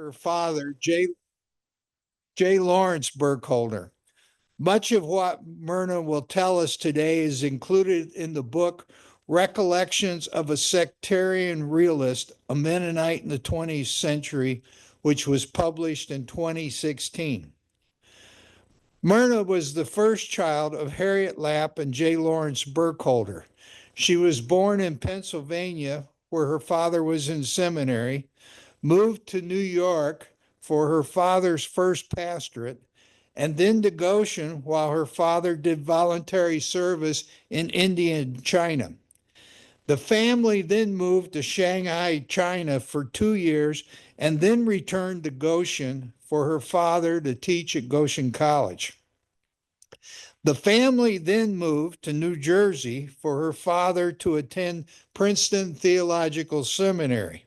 her father, J. Lawrence Burkholder. Much of what Myrna will tell us today is included in the book Recollections of a Sectarian Realist, a Mennonite in the 20th Century, which was published in 2016. Myrna was the first child of Harriet Lapp and J. Lawrence Burkholder. She was born in Pennsylvania, where her father was in seminary, moved to New York for her father's first pastorate, and then to Goshen while her father did voluntary service in India and China. The family then moved to Shanghai, China for 2 years and then returned to Goshen for her father to teach at Goshen College. The family then moved to New Jersey for her father to attend Princeton Theological Seminary.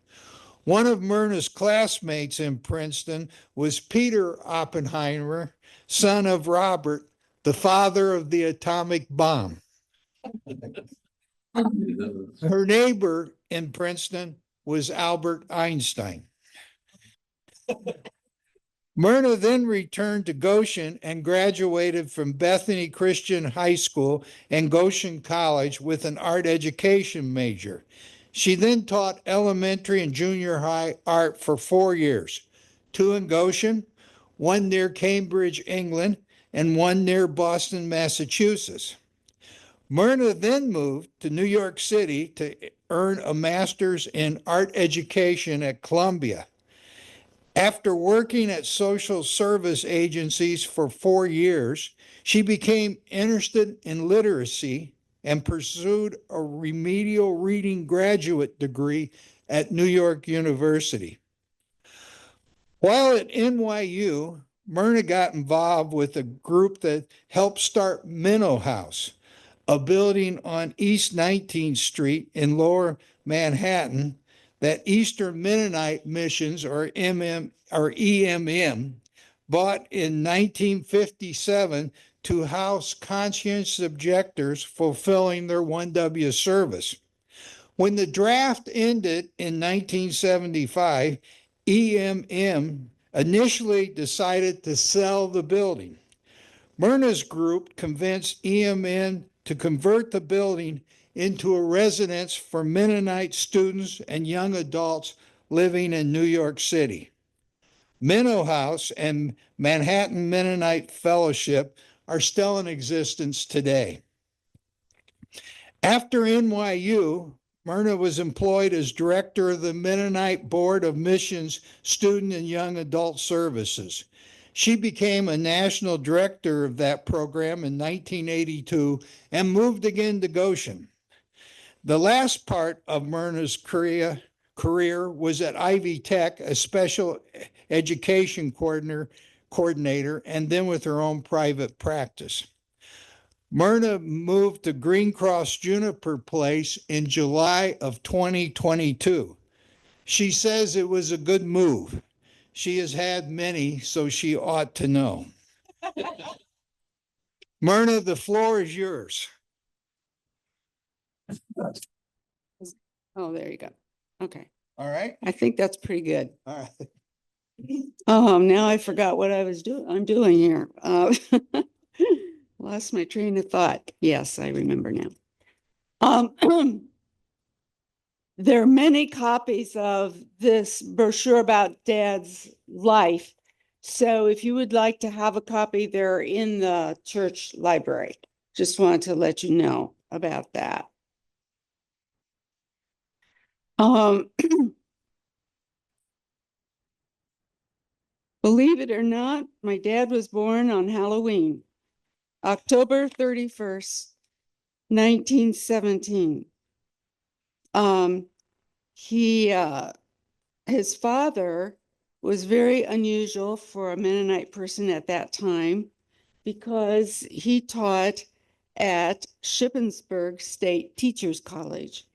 One of Myrna's classmates in Princeton was Peter Oppenheimer, son of Robert, the father of the atomic bomb. Her neighbor in Princeton was Albert Einstein. Myrna then returned to Goshen and graduated from Bethany Christian High School and Goshen College with an art education major. She then taught elementary and junior high art for 4 years, 2 in Goshen, 1 near Cambridge, England, and 1 near Boston, Massachusetts. Myrna then moved to New York City to earn a master's in art education at Columbia. After working at social service agencies for 4 years, she became interested in literacy and pursued a remedial reading graduate degree at New York University. While at NYU, Myrna got involved with a group that helped start Minnow House, a building on East 19th Street in Lower Manhattan that Eastern Mennonite Missions, or EMM, bought in 1957 to house conscientious objectors fulfilling their 1W service. When the draft ended in 1975, EMM initially decided to sell the building. Myrna's group convinced EMM to convert the building into a residence for Mennonite students and young adults living in New York City. Minnow House and Manhattan Mennonite Fellowship are still in existence today. After NYU, Myrna was employed as director of the Mennonite Board of Missions Student and Young Adult Services. She became a national director of that program in 1982 and moved again to Goshen. The last part of Myrna's career was at Ivy Tech, a special education coordinator, and then with her own private practice. Myrna moved to Green Cross Juniper Place in July of 2022. She says it was a good move. She has had many, so she ought to know. Myrna, the floor is yours. Oh, there you go. Okay. All right. I think that's pretty good. All right. Now I forgot what I'm doing here. Lost my train of thought. Yes, I remember now. There are many copies of this brochure about Dad's life. So if you would like to have a copy, they're in the church library. Just wanted to let you know about that. Believe it or not, my dad was born on Halloween, October 31st, 1917. His father was very unusual for a Mennonite person at that time because he taught at Shippensburg State Teachers College.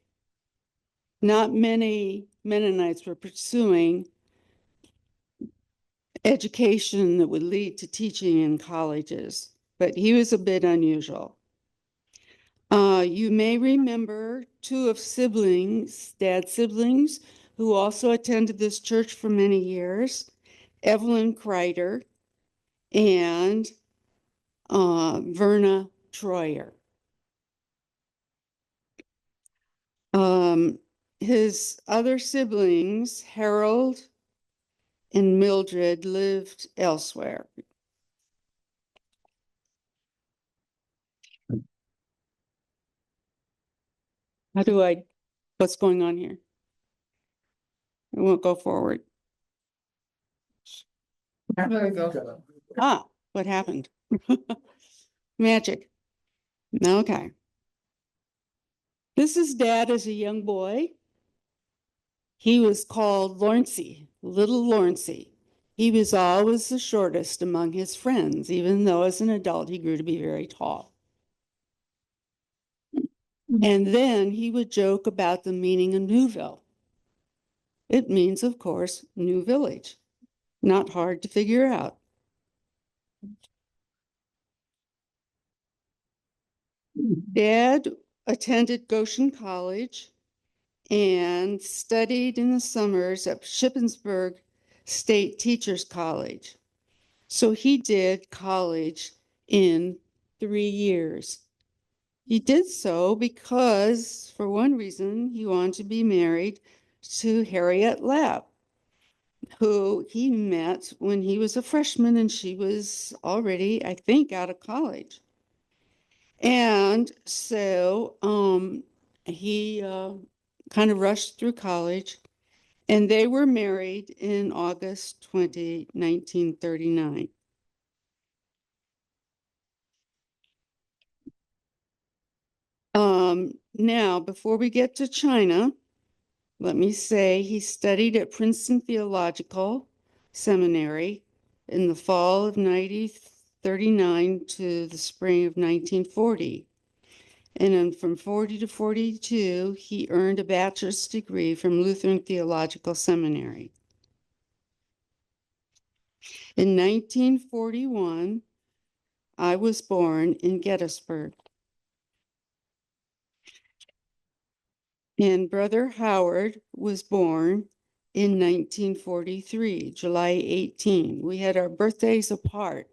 Not many Mennonites were pursuing education that would lead to teaching in colleges, but he was a bit unusual. You may remember 2 of Dad's siblings, who also attended this church for many years, Evelyn Kreider, and Verna Troyer. His other siblings, Harold and Mildred, lived elsewhere. What's going on here? I won't go forward. There you go. Ah, what happened? Magic. Okay. This is Dad as a young boy. He was called Lawrencey, little Lawrencey. He was always the shortest among his friends, even though as an adult he grew to be very tall. And then he would joke about the meaning of Newville. It means, of course, new village. Not hard to figure out. Dad attended Goshen College and studied in the summers at Shippensburg State Teachers College. So he did college in 3 years. He did so because, for one reason, he wanted to be married to Harriet Lapp, who he met when he was a freshman and she was already, I think, out of college. And so he kind of rushed through college, and they were married in August 20, 1939. Now, before we get to China, let me say he studied at Princeton Theological Seminary in the fall of 1939 to the spring of 1940. And then from 40 to 42, he earned a bachelor's degree from Lutheran Theological Seminary. In 1941, I was born in Gettysburg. And Brother Howard was born in 1943, July 18. We had our birthdays apart.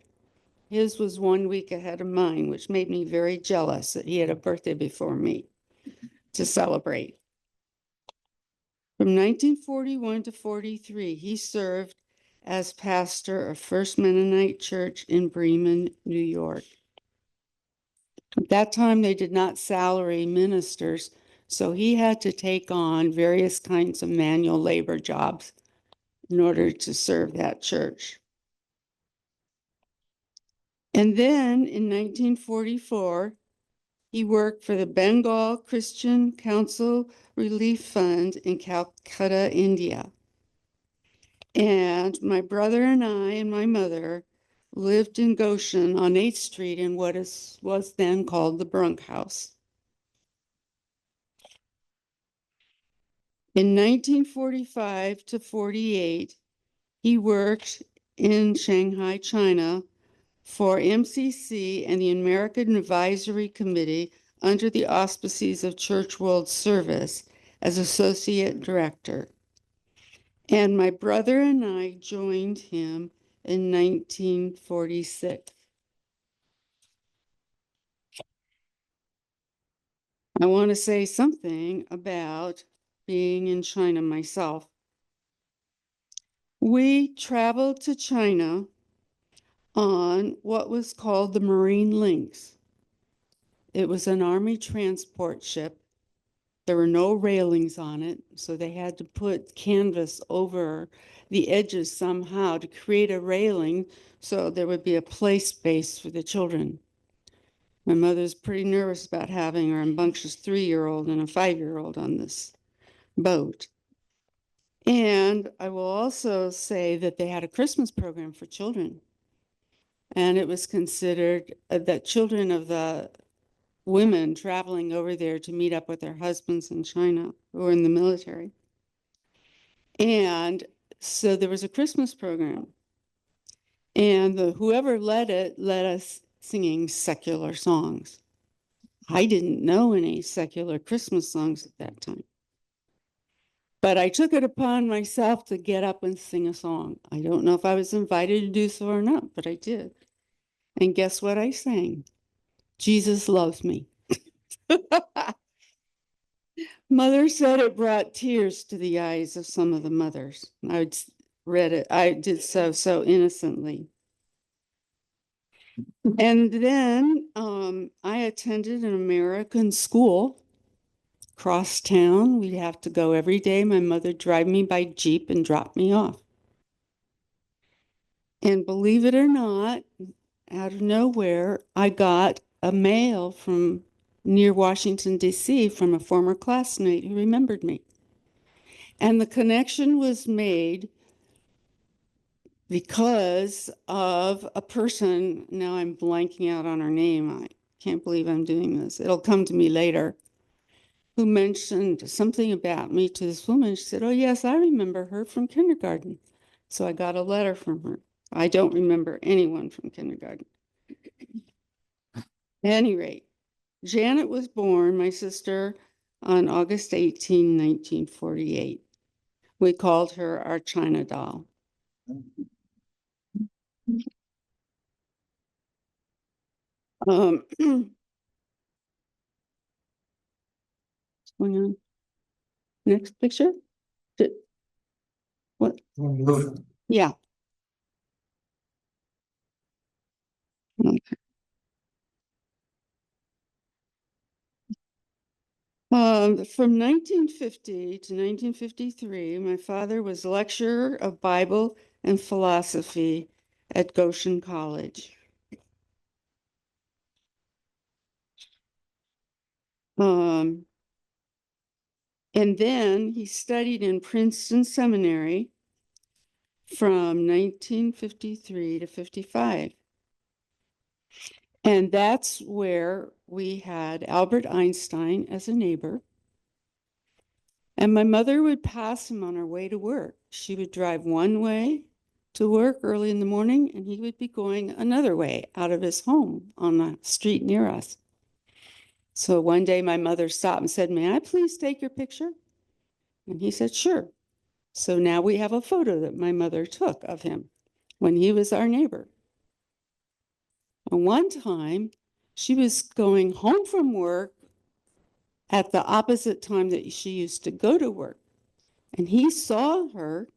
His was 1 week ahead of mine, which made me very jealous that he had a birthday before me to celebrate. From 1941 to 43, he served as pastor of First Mennonite Church in Bremen, New York. At that time, they did not salary ministers, so he had to take on various kinds of manual labor jobs in order to serve that church. And then in 1944, he worked for the Bengal Christian Council Relief Fund in Calcutta, India. And my brother and I and my mother lived in Goshen on 8th Street in what was then called the Brunk House. In 1945 to 48, he worked in Shanghai, China for MCC and the American Advisory Committee under the auspices of Church World Service as associate director. And my brother and I joined him in 1946. I want to say something about being in China myself. We traveled to China on what was called the Marine Lynx. It was an Army transport ship. There were no railings on it, so they had to put canvas over the edges somehow to create a railing so there would be a play space for the children. My mother's pretty nervous about having a rambunctious 3-year-old and a 5-year-old on this boat. And I will also say that they had a Christmas program for children. And it was considered that children of the women traveling over there to meet up with their husbands in China who were in the military. And so there was a Christmas program. And whoever led it led us singing secular songs. I didn't know any secular Christmas songs at that time. But I took it upon myself to get up and sing a song. I don't know if I was invited to do so or not, but I did. And guess what I sang? Jesus loves me. Mother said it brought tears to the eyes of some of the mothers. I read it. I did so innocently. And then I attended an American school across town. We'd have to go every day. My mother'd drive me by Jeep and drop me off. And believe it or not, out of nowhere, I got a mail from near Washington, D.C. from a former classmate who remembered me. And the connection was made because of a person, now I'm blanking out on her name. I can't believe I'm doing this. It'll come to me later, who mentioned something about me to this woman. She said, "Oh, yes, I remember her from kindergarten." So I got a letter from her. I don't remember anyone from kindergarten. At any rate, Janet was born, my sister, on August 18, 1948. We called her our China doll. What's going on? Next picture? What? Yeah. Okay. From 1950 to 1953, my father was lecturer of Bible and philosophy at Goshen College. And then he studied in Princeton Seminary from 1953 to 55. And that's where we had Albert Einstein as a neighbor. And my mother would pass him on her way to work. She would drive one way to work early in the morning, and he would be going another way out of his home on the street near us. So one day my mother stopped and said, "May I please take your picture?" And he said, "Sure." So now we have a photo that my mother took of him when he was our neighbor. And one time she was going home from work at the opposite time that she used to go to work. And he saw her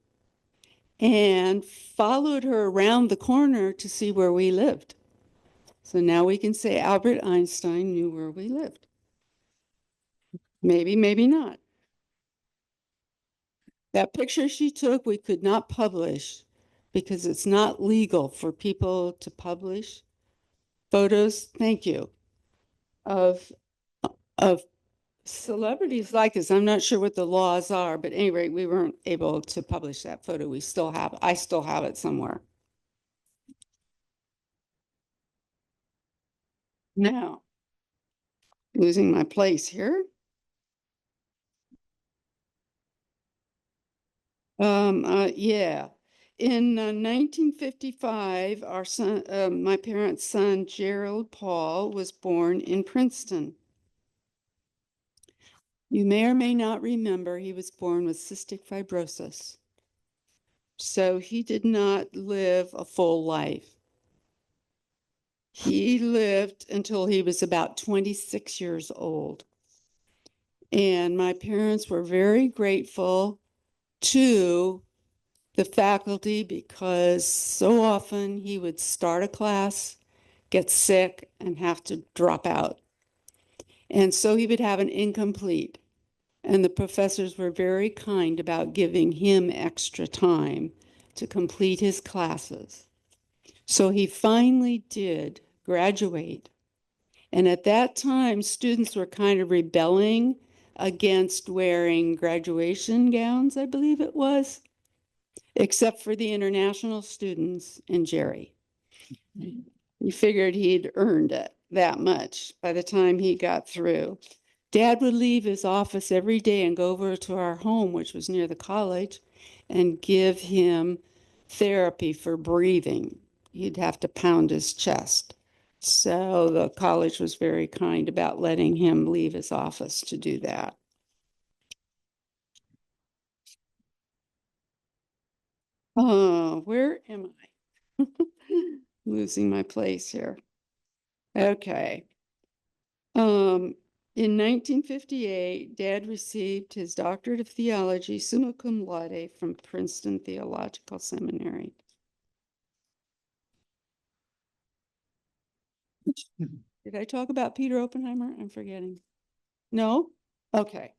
and followed her around the corner to see where we lived. So now we can say Albert Einstein knew where we lived. Maybe, maybe not. That picture she took, we could not publish because it's not legal for people to publish photos, thank you, of celebrities like this. I'm not sure what the laws are, but at any rate, we weren't able to publish that photo. I still have it somewhere. Now, losing my place here. Yeah. In 1955, our son, my parents' son, Gerald Paul, was born in Princeton. You may or may not remember he was born with cystic fibrosis. So he did not live a full life. He lived until he was about 26 years old. And my parents were very grateful to the faculty because so often he would start a class, get sick, and have to drop out. And so he would have an incomplete. And the professors were very kind about giving him extra time to complete his classes. So he finally did graduate. And at that time, students were kind of rebelling against wearing graduation gowns, I believe it was, except for the international students and Jerry. You figured he'd earned it that much by the time he got through. Dad would leave his office every day and go over to our home, which was near the college, and give him therapy for breathing. He'd have to pound his chest. So the college was very kind about letting him leave his office to do that. Where am I? Losing my place here. Okay. In 1958, Dad received his doctorate of theology, summa cum laude, from Princeton Theological Seminary. Did I talk about Peter Oppenheimer? I'm forgetting. No? Okay.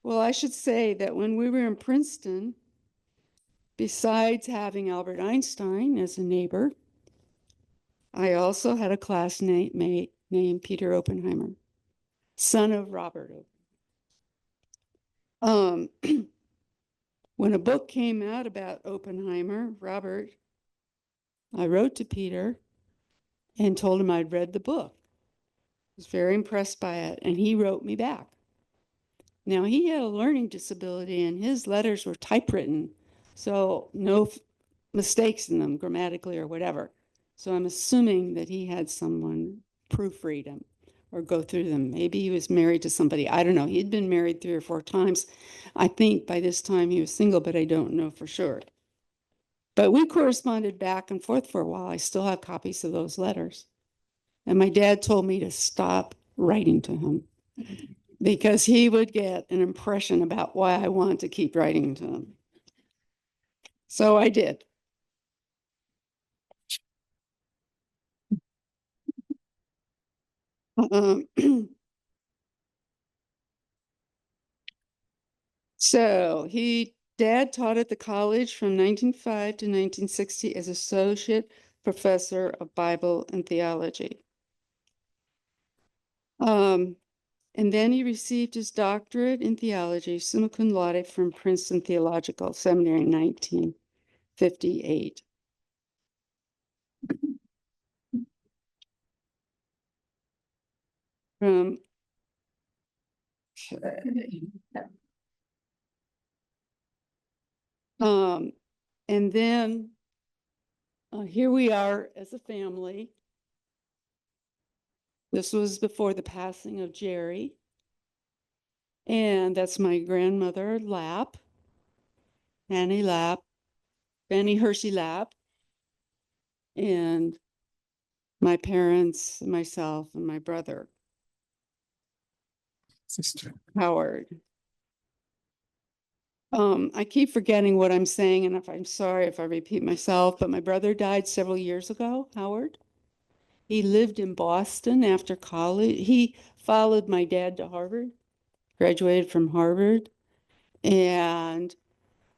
Well, I should say that when we were in Princeton, besides having Albert Einstein as a neighbor, I also had a classmate named Peter Oppenheimer, son of Robert Oppenheimer. When a book came out about Oppenheimer, Robert, I wrote to Peter and told him I'd read the book. I was very impressed by it, and he wrote me back. Now, he had a learning disability, and his letters were typewritten, so no mistakes in them grammatically or whatever. So I'm assuming that he had someone proofread them or go through them. Maybe he was married to somebody. I don't know. He'd been married 3 or 4 times. I think by this time he was single, but I don't know for sure. But we corresponded back and forth for a while. I still have copies of those letters. And my dad told me to stop writing to him because he would get an impression about why I wanted to keep writing to him. So I did. So Dad taught at the college from 1905 to 1960 as associate professor of Bible and theology. And then he received his doctorate in theology, summa cum laude, from Princeton Theological Seminary in 1958. And then here we are as a family. This was before the passing of Jerry. And that's my grandmother, Lapp, Annie Lapp, Fanny Hershey Lapp, and my parents, myself, and my brother, Sister. Howard. I keep forgetting what I'm saying, and I'm sorry if I repeat myself, but my brother died several years ago, Howard. He lived in Boston after college. He followed my dad to Harvard, graduated from Harvard, and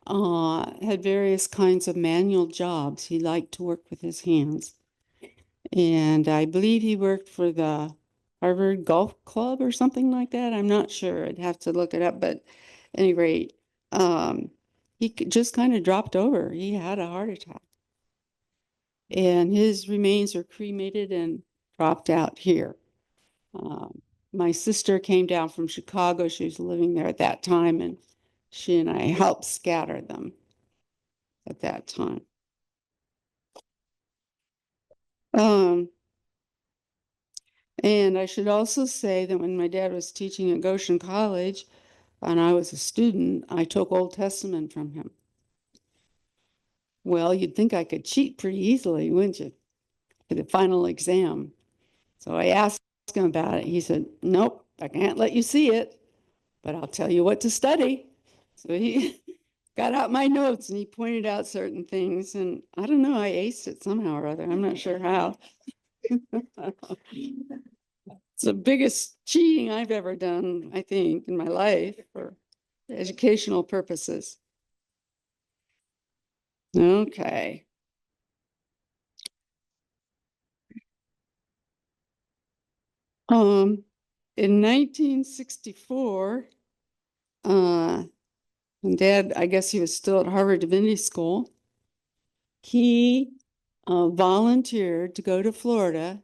had various kinds of manual jobs. He liked to work with his hands. And I believe he worked for the Harvard Golf Club or something like that. I'm not sure. I'd have to look it up. But at any rate, he just kind of dropped over. He had a heart attack. And his remains were cremated and dropped out here. My sister came down from Chicago. She was living there at that time, and she and I helped scatter them at that time. And I should also say that when my dad was teaching at Goshen College and I was a student, I took Old Testament from him. Well, you'd think I could cheat pretty easily, wouldn't you, for the final exam? So I asked him about it. He said, nope, I can't let you see it, but I'll tell you what to study. So he got out my notes and he pointed out certain things. And I don't know, I aced it somehow or other. I'm not sure how. It's the biggest cheating I've ever done, I think, in my life for educational purposes. Okay. In 1964, and Dad, I guess he was still at Harvard Divinity School, he volunteered to go to Florida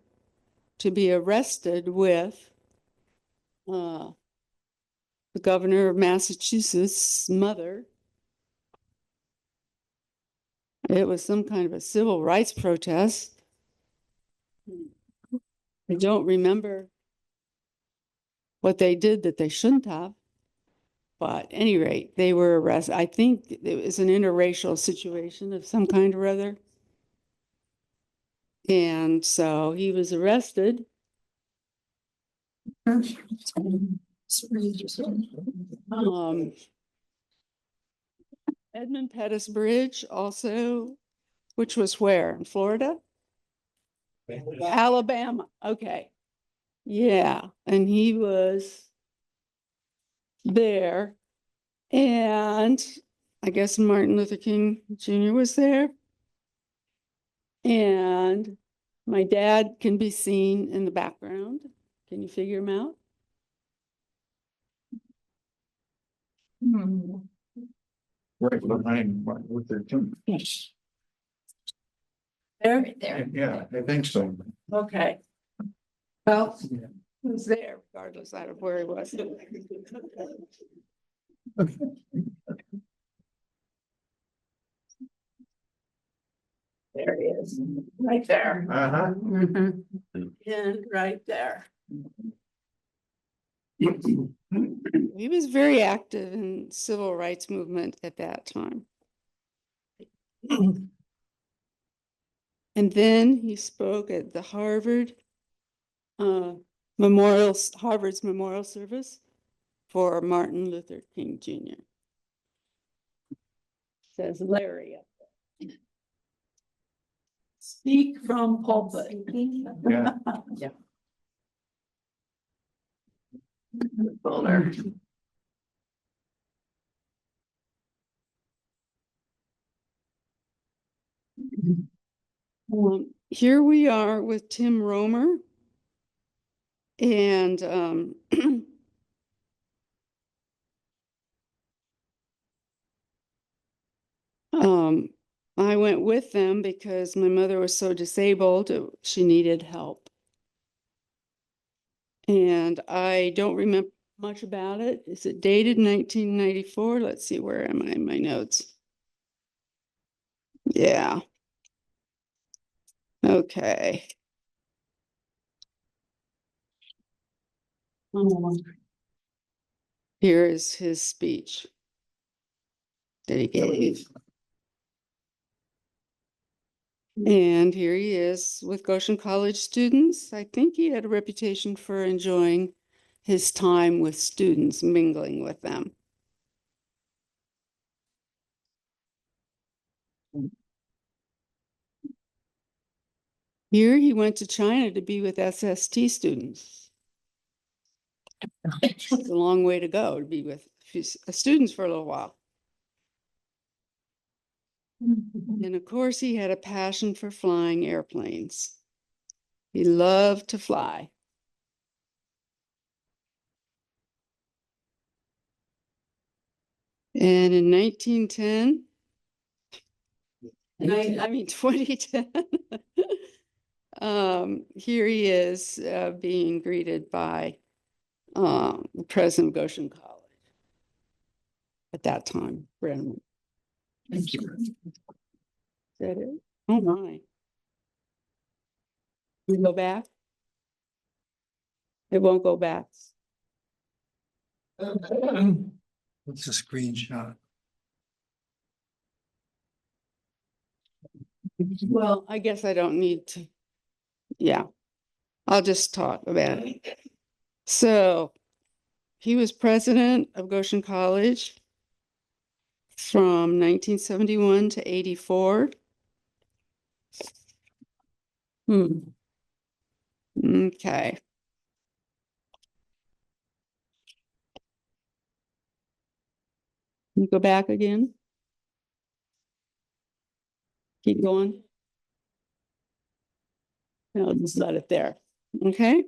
to be arrested with the governor of Massachusetts' mother. It was some kind of a civil rights protest. I don't remember what they did that they shouldn't have, But at any rate, they were arrested. I think it was an interracial situation of some kind or other. And so he was arrested. Edmund Pettus Bridge also, which was where? In Florida? Alabama. Okay. Yeah. And he was there. And I guess Martin Luther King Jr. was there. And my dad can be seen in the background. Can you figure him out? Right behind Martin Luther King. Yes. There? Right there. Yeah, I think so. Okay. Well, he was there regardless out of where he was. There he is, right there. Uh-huh. And right there. He was very active in civil rights movement at that time. And then he spoke at the Harvard's memorial service for Martin Luther King Jr. Says Larry up there. Speak from pulpit. Yeah. Yeah. Folder. Here we are with Tim Romer. And I went with them because my mother was so disabled, she needed help. And I don't remember much about it. Is it dated 1994? Let's see, where am I in my notes? Yeah. Okay. Here is his speech that he gave. And here he is with Goshen College students. I think he had a reputation for enjoying his time with students, mingling with them. Here he went to China to be with SST students. It's a long way to go to be with students for a little while. And of course, he had a passion for flying airplanes. He loved to fly. And in 1910, I mean 2010, here he is being greeted by the president of Goshen College at that time, Brennan. Thank you. Is that it? Oh my. We go back? It won't go back. What's a screenshot? Well, I guess I don't need to. Yeah, I'll just talk about it. So he was president of Goshen College from 1971 to 84. Okay. You go back again. Keep going. No, just let it there. Okay.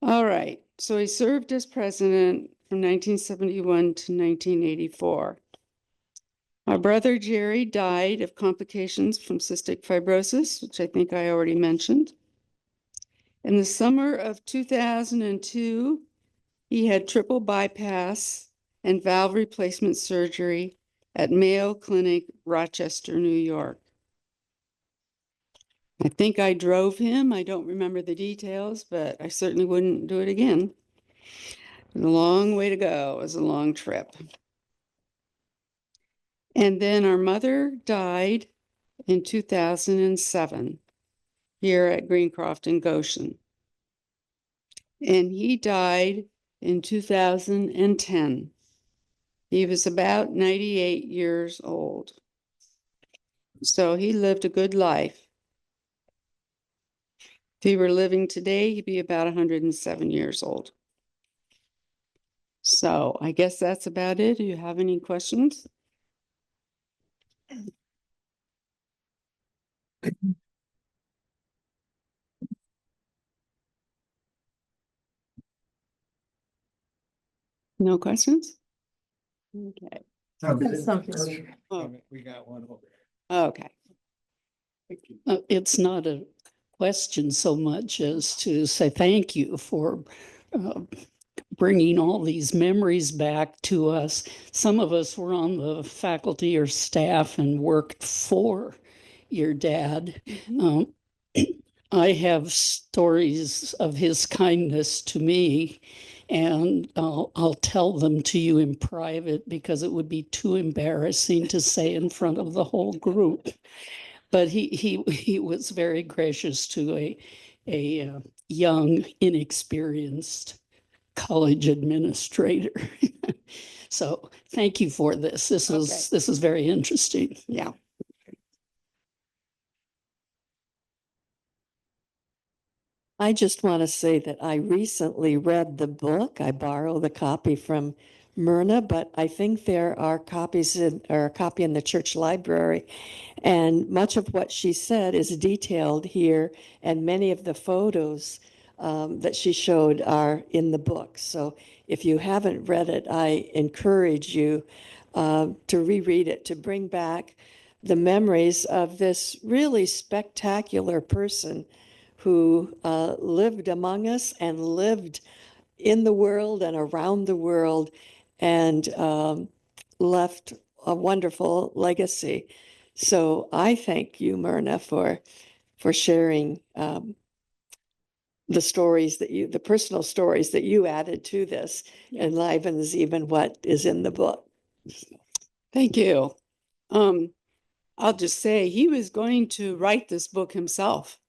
All right. So he served as president from 1971 to 1984. My brother Jerry died of complications from cystic fibrosis, which I think I already mentioned. In the summer of 2002, he had triple bypass and valve replacement surgery at Mayo Clinic, Rochester, New York. I think I drove him. I don't remember the details, but I certainly wouldn't do it again. A long way to go. It was a long trip. And then our mother died in 2007 here at Greencroft in Goshen. And he died in 2010. He was about 98 years old. So he lived a good life. If he were living today, he'd be about 107 years old. So I guess that's about it. Do you have any questions? No questions? Okay. Oh, We got one over. okay. It's not a question so much as to say thank you for bringing all these memories back to us. Some of us were on the faculty or staff and worked for your dad. Mhm. I have stories of his kindness to me, and I'll tell them to you in private because it would be too embarrassing to say in front of the whole group. But he was very gracious to a young, inexperienced college administrator. So thank you for this. This is very interesting. Yeah. I just want to say that I recently read the book. I borrowed a copy from Myrna, but I think there are copies or a copy in the church library. And much of what she said is detailed here, and many of the photos that she showed are in the book. So if you haven't read it, I encourage you to reread it, to bring back the memories of this really spectacular person who lived among us and lived in the world and around the world, and left a wonderful legacy. So I thank you, Myrna, for sharing the personal stories that you added to this, enlivens even what is in the book. Thank you. I'll just say he was going to write this book himself.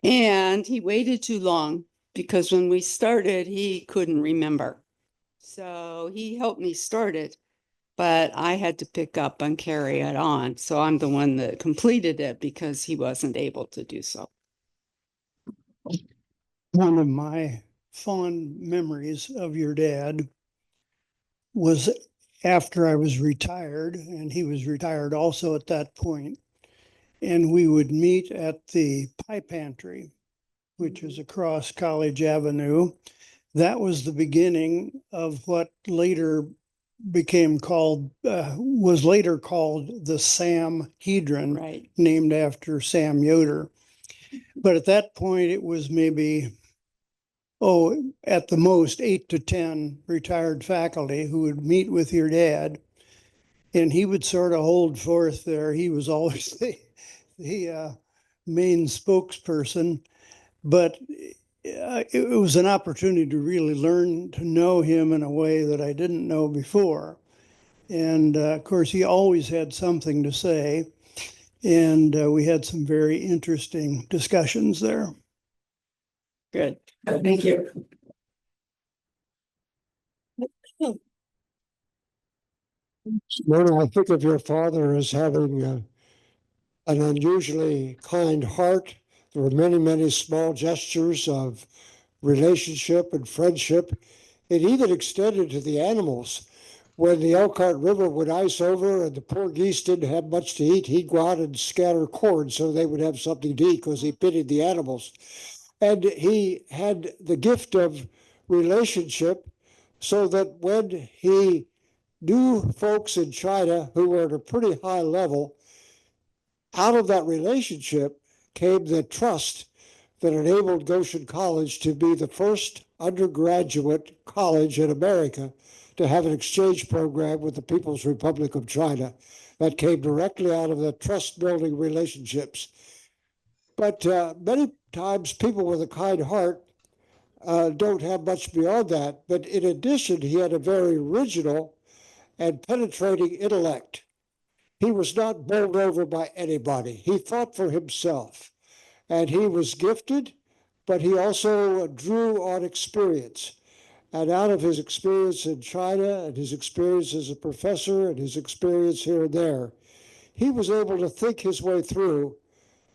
And he waited too long because when we started, he couldn't remember. So he helped me start it, but I had to pick up and carry it on. So I'm the one that completed it because he wasn't able to do so. One of my fond memories of your dad was after I was retired, and he was retired also at that point, and we would meet at the pie pantry, which is across College Avenue. That was the beginning of what later was later called the Sam Hedron, Right. named after Sam Yoder. But at that point, it was maybe, at the most 8 to 10 retired faculty who would meet with your dad. And he would sort of hold forth there. He was always the main spokesperson, but it was an opportunity to really learn to know him in a way that I didn't know before. And of course, he always had something to say. And we had some very interesting discussions there. Good. Thank you. Myrna, I think of your father as having an unusually kind heart. There were many, many small gestures of relationship and friendship. It even extended to the animals. When the Elkhart River would ice over and the poor geese didn't have much to eat, he'd go out and scatter corn so they would have something to eat because he pitied the animals. And he had the gift of relationship so that when he knew folks in China who were at a pretty high level, out of that relationship came the trust that enabled Goshen College to be the first undergraduate college in America to have an exchange program with the People's Republic of China. That came directly out of the trust-building relationships. But many times people with a kind heart don't have much beyond that. But in addition, he had a very original and penetrating intellect. He was not bowled over by anybody. He thought for himself, and he was gifted, but he also drew on experience. And out of his experience in China and his experience as a professor and his experience here and there, he was able to think his way through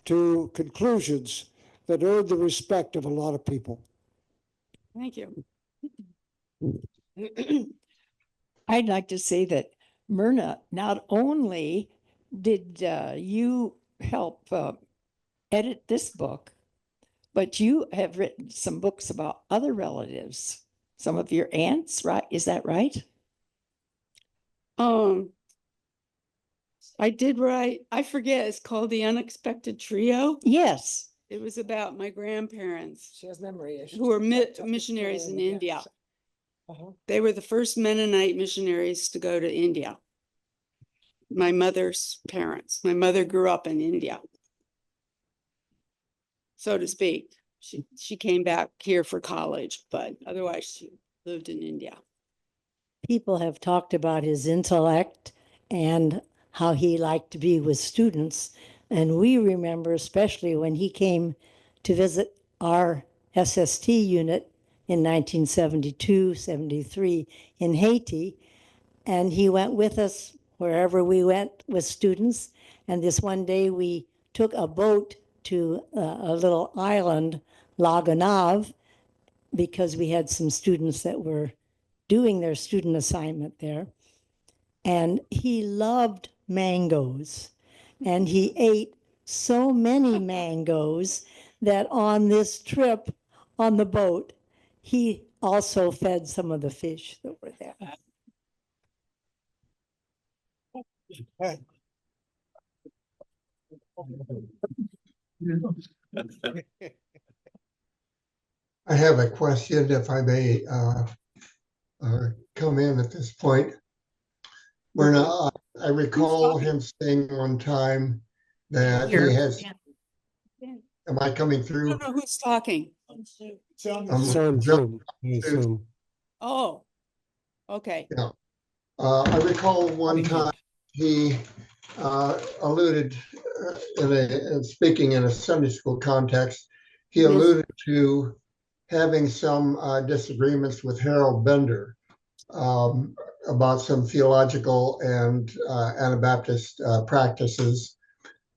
to conclusions that earned the respect of a lot of people. Thank you. I'd like to say that Myrna, not only did you help edit this book, but you have written some books about other relatives, some of your aunts, right? Is that right? I did write, I forget, it's called The Unexpected Trio. Yes. It was about my grandparents She has memory issues. who were missionaries in India. Uh-huh. They were the first Mennonite missionaries to go to India. My mother's parents. My mother grew up in India, so to speak. She came back here for college, but otherwise she lived in India. People have talked about his intellect and how he liked to be with students. And we remember, especially when he came to visit our SST unit in 1972, 73 in Haiti. And he went with us wherever we went with students. And this one day we took a boat to a little island, La Gonave, because we had some students that were doing their student assignment there. And he loved mangoes. And he ate so many mangoes that on this trip on the boat, he also fed some of the fish that were there. I have a question, if I may come in at this point. Myrna, I recall him saying one time that he has. Am I coming I through? don't know who's talking. It's on Zoom. Oh, okay. Yeah. I recall one time he alluded in speaking in a Sunday school context, he alluded to having some disagreements with Harold Bender about some theological and Anabaptist practices.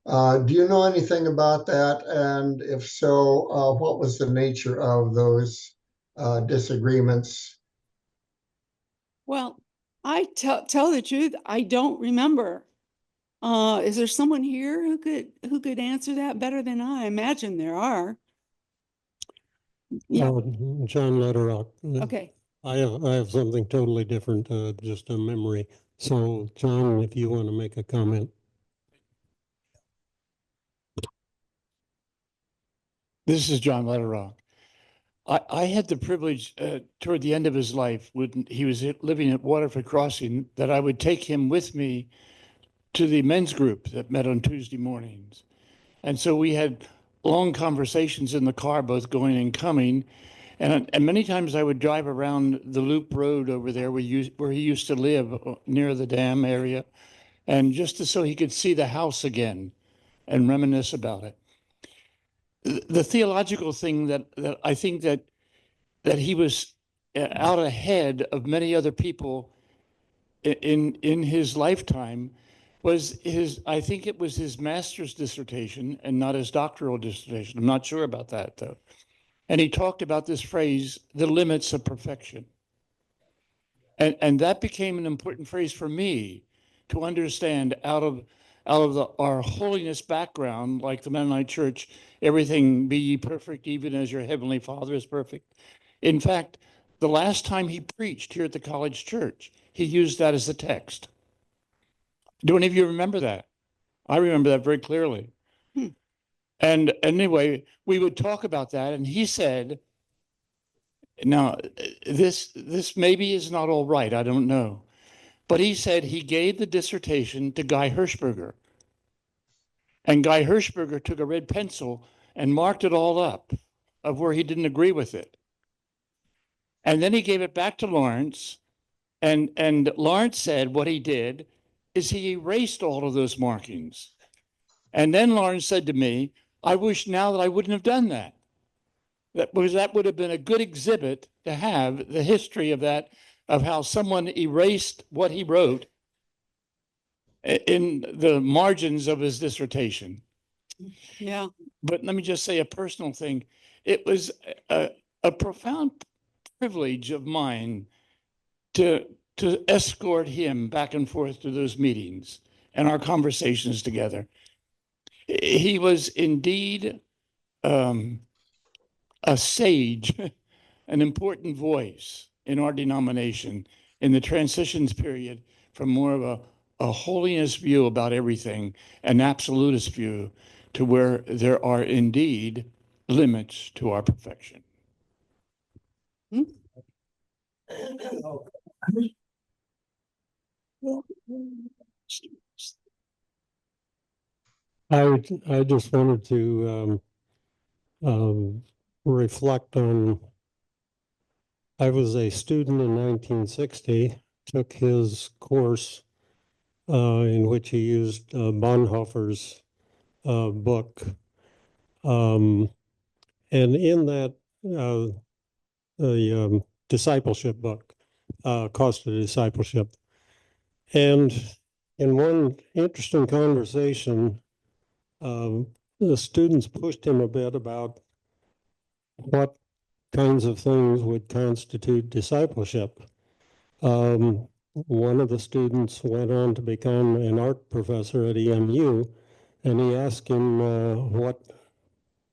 Do you know anything about that? And if so, what was the nature of those disagreements? Well, I tell the truth, I don't remember. Is there someone here who could answer that better than I? Imagine there are. Yeah, John Letterock. okay. I have something totally different, just a memory. So, John, if you want to make a comment. This is John Letterock. I had the privilege toward the end of his life, when he was living at Waterford Crossing, that I would take him with me to the men's group that met on Tuesday mornings. And so we had long conversations in the car, both going and coming. And many times I would drive around the loop road over there where he used to live, near the dam area, and just so he could see the house again and reminisce about it. The theological thing that I think that he was out ahead of many other people in his lifetime was I think it was his master's dissertation and not his doctoral dissertation. I'm not sure about that though. And he talked about this phrase, the limits of perfection. And that became an important phrase for me to understand out of our holiness background, like the Mennonite Church, everything be ye perfect, even as your heavenly Father is perfect. In fact, the last time he preached here at the college church, he used that as the text. Do any of you remember that? I remember that very clearly. And anyway, we would talk about that, and he said, now, this maybe is not all right, I don't know. But he said he gave the dissertation to Guy Hirschberger. And Guy Hirschberger took a red pencil and marked it all up of where he didn't agree with it. And then he gave it back to Lawrence. And Lawrence said what he did is he erased all of those markings. And then Lawrence said to me, I wish now that I wouldn't have done that. That would have been a good exhibit to have the history of that, of how someone erased what he wrote in the margins of his dissertation. Yeah. But let me just say a personal thing. It was a profound privilege of mine to escort him back and forth to those meetings and our conversations together. He was indeed a sage, an important voice in our denomination in the transitions period from more of a holiness view about everything, an absolutist view, to where there are indeed limits to our perfection. I just wanted to reflect on, I was a student in 1960, took his course in which he used Bonhoeffer's book. And in that, the discipleship book, Cost of Discipleship. And in one interesting conversation, the students pushed him a bit about what kinds of things would constitute discipleship. One of the students went on to become an art professor at EMU, and he asked him what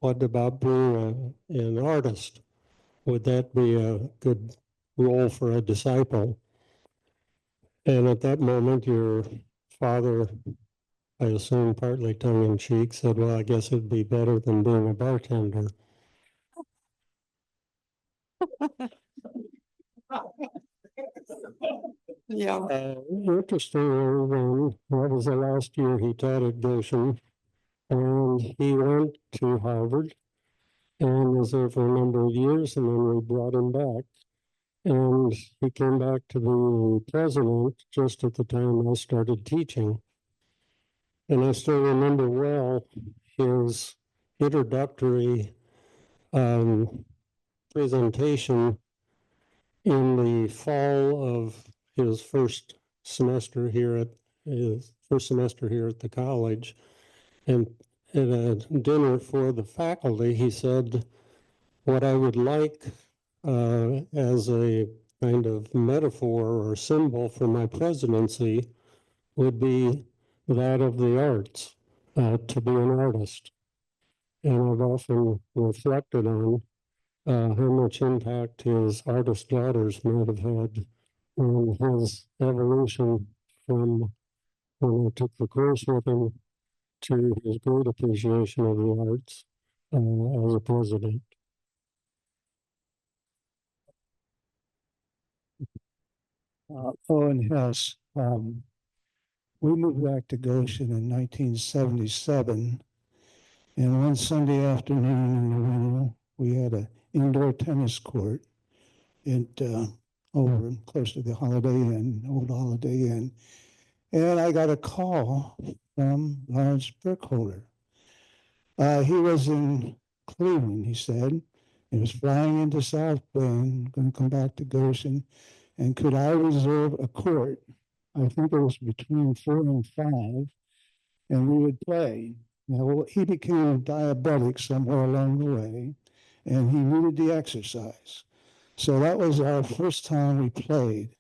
about being an artist? Would that be a good role for a disciple? And at that moment, your father, I assume partly tongue in cheek, said, well, I guess it'd be better than being a bartender. Yeah. Interestingly, that was the last year he taught at Goshen, and he went to Harvard and was there for a number of years, and then we brought him back. And he came back to be president just at the time I started teaching. And I still remember well his introductory presentation in the fall of his first semester here at the college. And at a dinner for the faculty, he said, what I would like as a kind of metaphor or symbol for my presidency would be that of the arts, to be an artist. And I've often reflected on how much impact his artist daughters might have had on his evolution from when I took the course with him to his great appreciation of the arts as a president. Owen Hess. We moved back to Goshen in 1977, and one Sunday afternoon in the winter, we had an indoor tennis court over close to the Holiday Inn, old Holiday Inn, and I got a call from Lawrence Burkholder. He was in Cleveland, he said. He was flying into South Bend, going to come back to Goshen, and could I reserve a court? I think it was between 4 and 5, and we would play. Well, he became diabetic somewhere along the way, and he needed the exercise. So that was our first time we played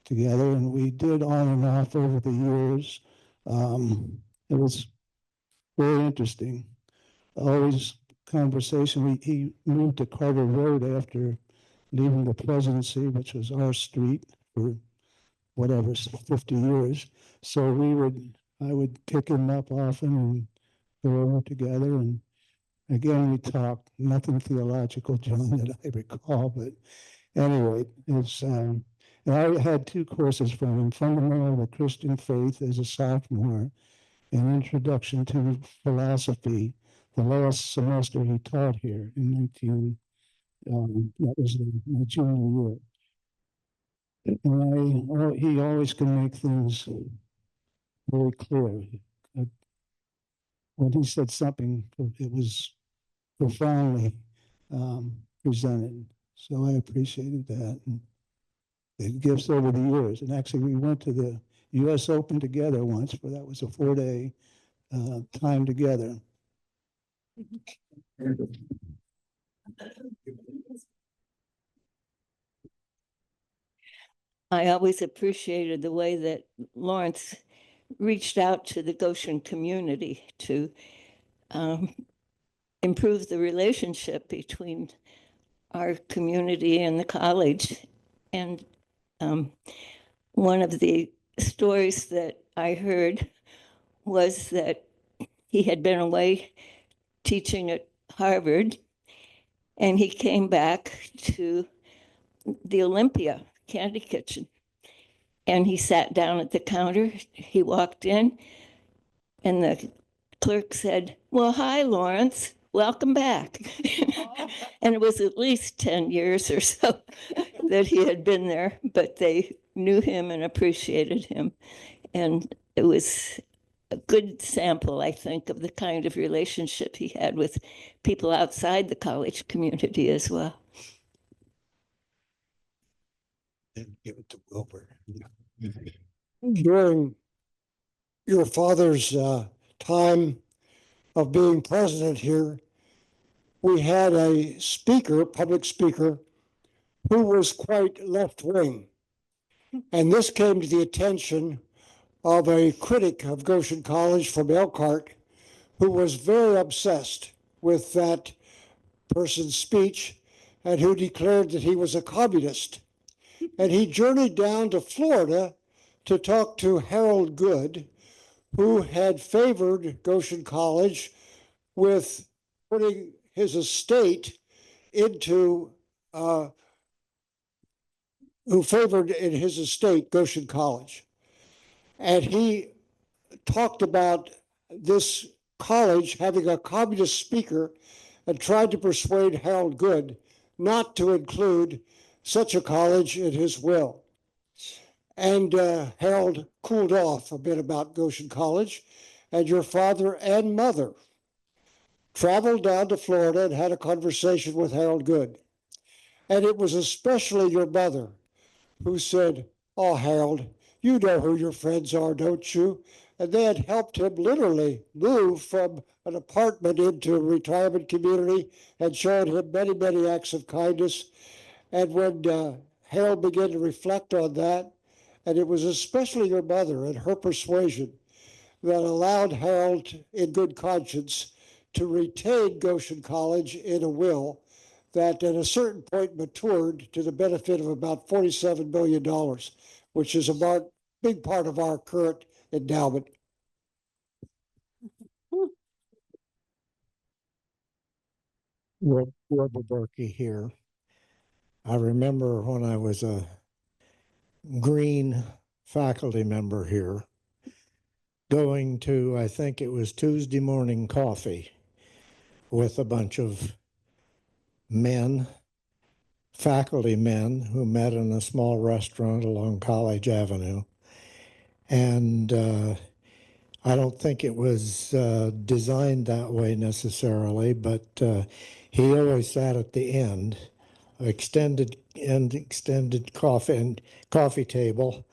together, and we did on and off over the years. It was very interesting. Always conversation. He moved to Carter Road after leaving the presidency, which was our street for whatever, 50 years. So I would pick him up often and go over together. And again, we talked, nothing theological, John, that I recall, but anyway, and I had 2 courses from him, Fundamental of the Christian Faith as a sophomore, and Introduction to Philosophy, the last semester he taught here in That was my junior year. And he always can make things very clear. When he said something, it was profoundly presented. So I appreciated that. And it gives over the years. And actually, we went to the U.S. Open together once, but that was a 4-day time together. I always appreciated the way that Lawrence reached out to the Goshen community to improve the relationship between our community and the college. And one of the stories that I heard was that he had been away teaching at Harvard, and he came back to the Olympia Candy Kitchen. And he sat down at the counter. He walked in, and the clerk said, "Well, hi, Lawrence. Welcome back." And it was at least 10 years or so that he had been there, but they knew him and appreciated him. And it was a good sample, I think, of the kind of relationship he had with people outside the college community as well. And give it to Wilbur. During your father's time of being president here, we had a speaker, public speaker, who was quite left-wing. And this came to the attention of a critic of Goshen College from Elkhart, who was very obsessed with that person's speech and who declared that he was a communist. And he journeyed down to Florida to talk to Harold Good, who had favored Goshen College with putting his estate into, who favored in his estate Goshen College. And he talked about this college having a communist speaker and tried to persuade Harold Good not to include such a college in his will. And Harold cooled off a bit about Goshen College, and your father and mother traveled down to Florida and had a conversation with Harold Good. And it was especially your mother who said, "Oh, Harold, you know who your friends are, don't you?" And they had helped him literally move from an apartment into a retirement community and showed him many, many acts of kindness. And when Harold began to reflect on that, and it was especially your mother and her persuasion that allowed Harold, in good conscience, to retain Goshen College in a will that at a certain point matured to the benefit of about $47 million, which is about a big part of our current endowment. Wilbur Berkey here. I remember when I was a green faculty member here, going to, I think it was Tuesday morning coffee with a bunch of men, faculty men who met in a small restaurant along College Avenue. And I don't think it was designed that way necessarily, but he always sat at the end, extended coffee table.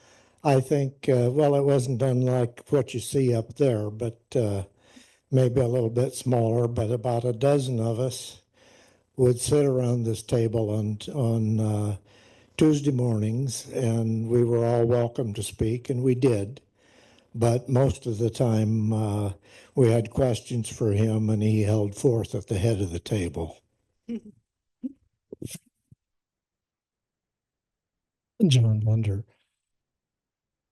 I think, well, it wasn't unlike what you see up there, but maybe a little bit smaller, but about a dozen of us would sit around this table on Tuesday mornings, and we were all welcome to speak, and we did. But most of the time, we had questions for him, and he held forth at the head of the table. John Bender.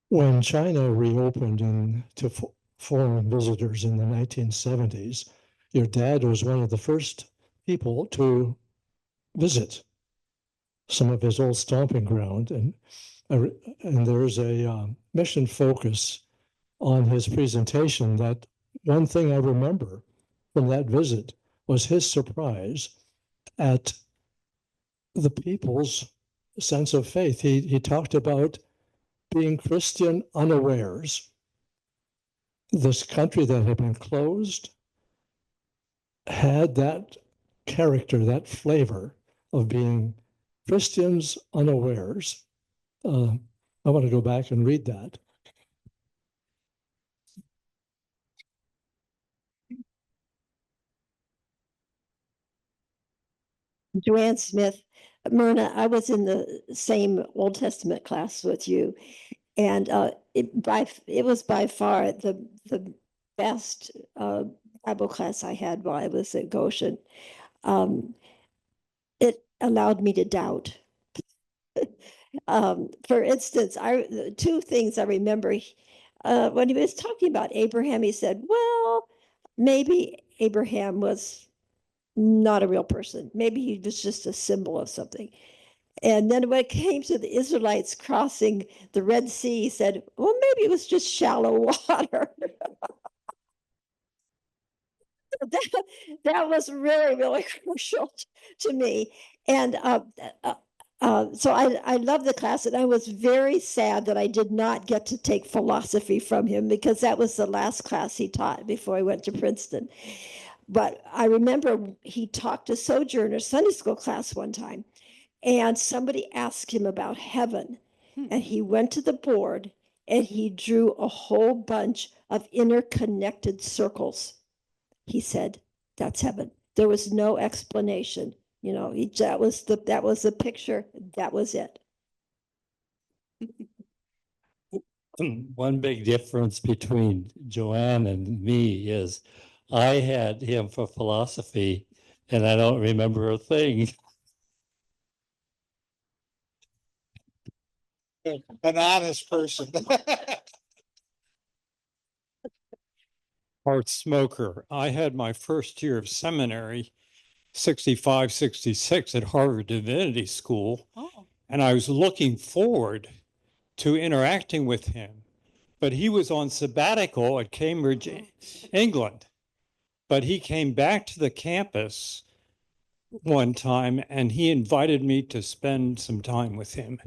When China reopened to foreign visitors in the 1970s, your dad was one of the first people to visit some of his old stomping ground, and there's a mission focus on his presentation that one thing I remember from that visit was his surprise at the people's sense of faith. He talked about being Christian unawares. This country that had been closed had that character, that flavor of being Christians unawares. I want to go back and read that. Joanne Smith, Myrna, I was in the same Old Testament class with you, and it was by far the best Bible class I had while I was at Goshen. It allowed me to doubt. For instance, two things I remember. When he was talking about Abraham, he said, "Well, maybe Abraham was not a real person. Maybe he was just a symbol of something." And then when it came to the Israelites crossing the Red Sea, he said, "Well, maybe it was just shallow water." that was really, really crucial to me. And so I love the class, and I was very sad that I did not get to take philosophy from him, because that was the last class he taught before I went to Princeton. But I remember he talked to Sojourner Sunday school class one time, and somebody asked him about heaven, and he went to the board and he drew a whole bunch of interconnected circles. He said, "That's heaven." There was no explanation. You know, that was the picture. That was it. One big difference between Joanne and me is I had him for philosophy, and I don't remember a thing. An honest person. Part smoker. I had my first year of seminary, 65, 66 at Harvard Divinity School. Oh. And I was looking forward to interacting with him. But he was on sabbatical at Cambridge, England. But he came back to the campus one time and he invited me to spend some time with him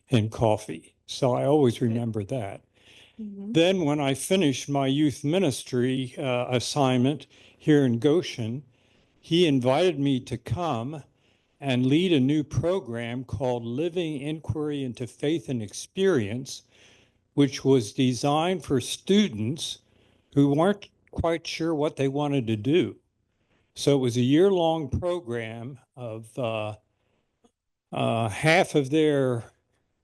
in coffee. So I always remember that. Then when I finished my youth ministry assignment here in Goshen, he invited me to come and lead a new program called Living Inquiry into Faith and Experience, which was designed for students who weren't quite sure what they wanted to do. So it was a year-long program of half of their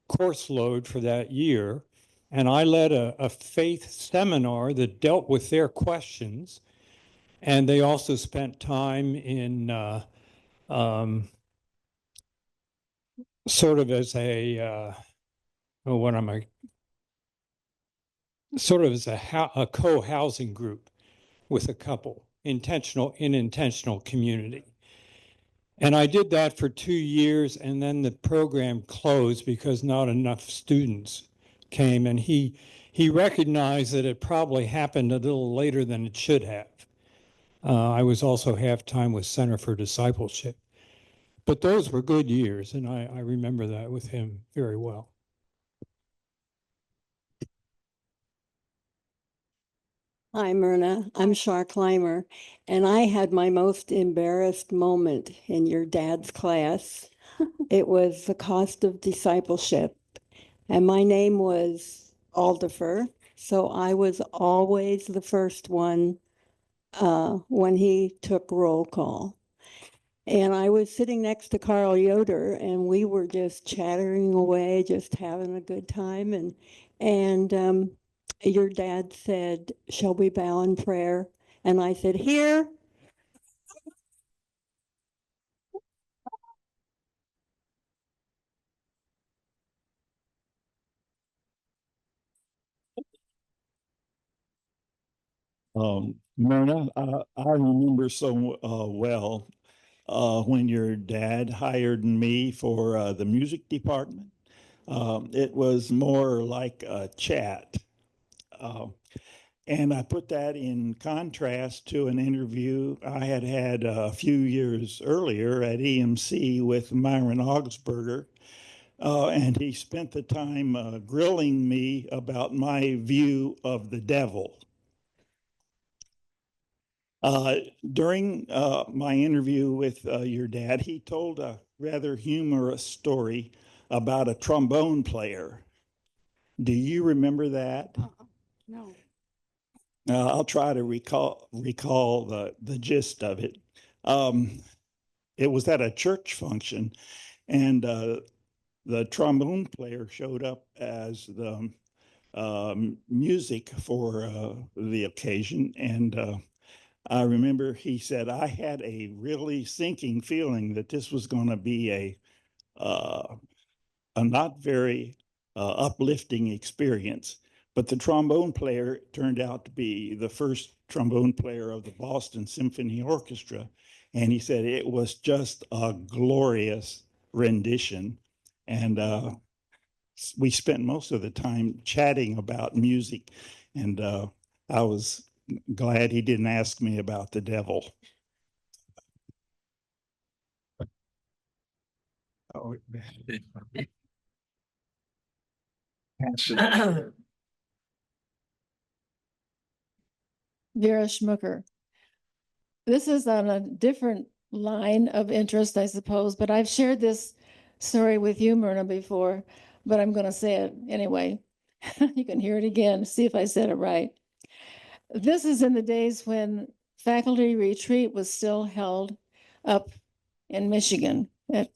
course load for that year. And I led a faith seminar that dealt with their questions. And they also spent time in sort of as a, sort of as a co-housing group with a couple, intentional community. And I did that for 2 years, and then the program closed because not enough students came, and he recognized that it probably happened a little later than it should have. I was also half-time with Center for Discipleship. But those were good years, and I remember that with him very well. Hi, Myrna. I'm Shar Clymer, and I had my most embarrassed moment in your dad's class. It was the cost of discipleship, and my name was Aldifer, so I was always the first one when he took roll call. And I was sitting next to Carl Yoder, and we were just chattering away, just having a good time. And your dad said, "Shall we bow in prayer?" And I said, "Here." Myrna, I remember so well when your dad hired me for the music department. It was more like a chat. And I put that in contrast to an interview I had had a few years earlier at EMC with Myron Augsburger. And he spent the time grilling me about my view of the devil. During my interview with your dad, he told a rather humorous story about a trombone player. Do you remember that? No. I'll try to recall the gist of it. It was at a church function, and the trombone player showed up as the music for the occasion, and I remember he said, I had a really sinking feeling that this was going to be a not very uplifting experience. But the trombone player turned out to be the first trombone player of the Boston Symphony Orchestra. And he said it was just a glorious rendition. And we spent most of the time chatting about music. And I was glad he didn't ask me about the devil. Oh, Vera Schmucker. This is on a different line of interest, I suppose, but I've shared this story with you, Myrna, before, but I'm going to say it anyway. You can hear it again, see if I said it right. This is in the days when faculty retreat was still held up in Michigan at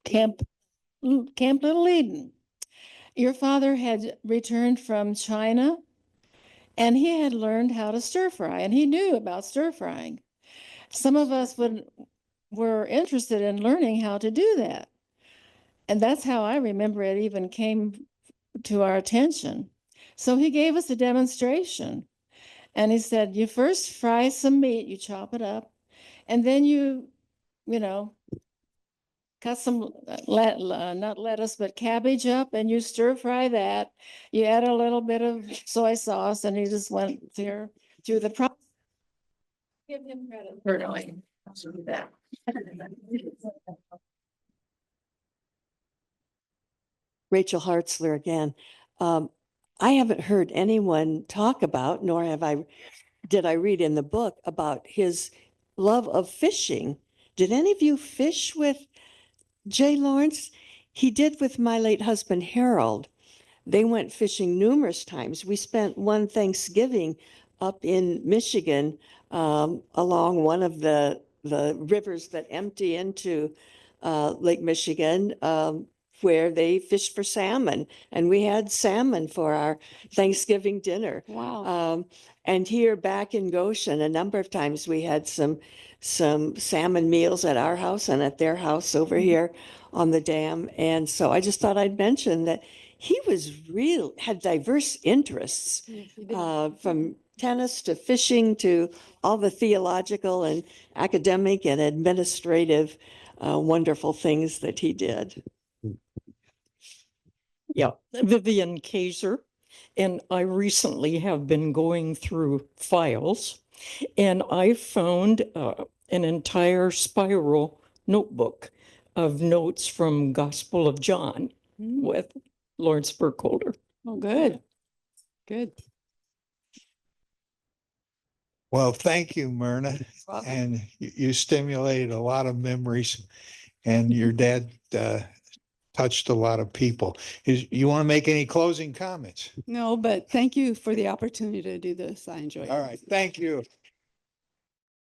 Camp Little Eden. Your father had returned from China and he had learned how to stir fry, and he knew about stir frying. Some of us were interested in learning how to do that. And that's how I remember it even came to our attention. So he gave us a demonstration. And he said, you first fry some meat, you chop it up, and then you cut some, not lettuce, but cabbage up, and you stir fry that. You add a little bit of soy sauce, and he just went through the process. Give him credit for knowing how to do that. Rachel Hartzler again. I haven't heard anyone talk about, nor did I read in the book about his love of fishing. Did any of you fish with Jay Lawrence? He did with my late husband, Harold. They went fishing numerous times. We spent one Thanksgiving up in Michigan along one of the rivers that empty into Lake Michigan, where they fish for salmon. And we had salmon for our Thanksgiving dinner. Wow. And here back in Goshen, a number of times we had some salmon meals at our house and at their house over here on the dam. And so I just thought I'd mention that he had diverse interests, from tennis to fishing to all the theological and academic and administrative wonderful things that he did. Yeah, Vivian Kaiser. And I recently have been going through files, and I found an entire spiral notebook of notes from Gospel of John with Lawrence Burkholder. Oh, good. Good. well, thank you, Myrna. And you stimulated a lot of memories, and your dad touched a lot of people. You want to make any closing comments? No, but thank you for the opportunity to do this. I enjoyed it. All right, thank you.